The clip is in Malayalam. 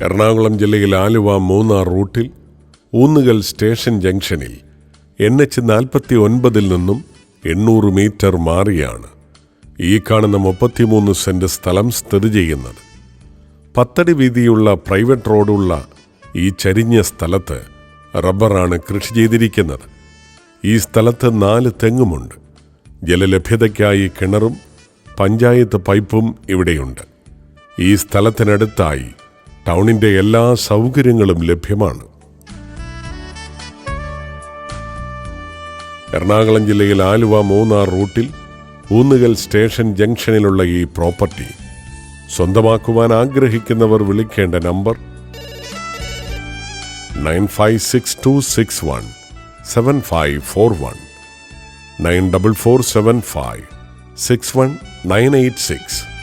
എറണാകുളം ജില്ലയിൽ ആലുവ മൂന്നാർ റൂട്ടിൽ ഊന്നുകൽ സ്റ്റേഷൻ ജംഗ്ഷനിൽ NH-49 നിന്നും 800 മീറ്റർ മാറിയാണ് ഈ കാണുന്ന 33 സെന്റ് സ്ഥലം സ്ഥിതി ചെയ്യുന്നത്. 10 അടി വീതിയുള്ള പ്രൈവറ്റ് റോഡുള്ള ഈ ചരിഞ്ഞ സ്ഥലത്ത് റബ്ബറാണ് കൃഷി ചെയ്തിരിക്കുന്നത്. ഈ സ്ഥലത്ത് 4 തെങ്ങുമുണ്ട്. ജലലഭ്യതയ്ക്കായി കിണറും പഞ്ചായത്ത് പൈപ്പും ഇവിടെയുണ്ട്. ഈ സ്ഥലത്തിനടുത്തായി ടൗണിൻ്റെ എല്ലാ സൗകര്യങ്ങളും ലഭ്യമാണ്. എറണാകുളം ജില്ലയിൽ ആലുവ മൂന്നാർ റൂട്ടിൽ ഊന്നുകൽ സ്റ്റേഷൻ ജംഗ്ഷനിലുള്ള ഈ പ്രോപ്പർട്ടി സ്വന്തമാക്കുവാൻ ആഗ്രഹിക്കുന്നവർ വിളിക്കേണ്ട നമ്പർ 9562617541 9447561986.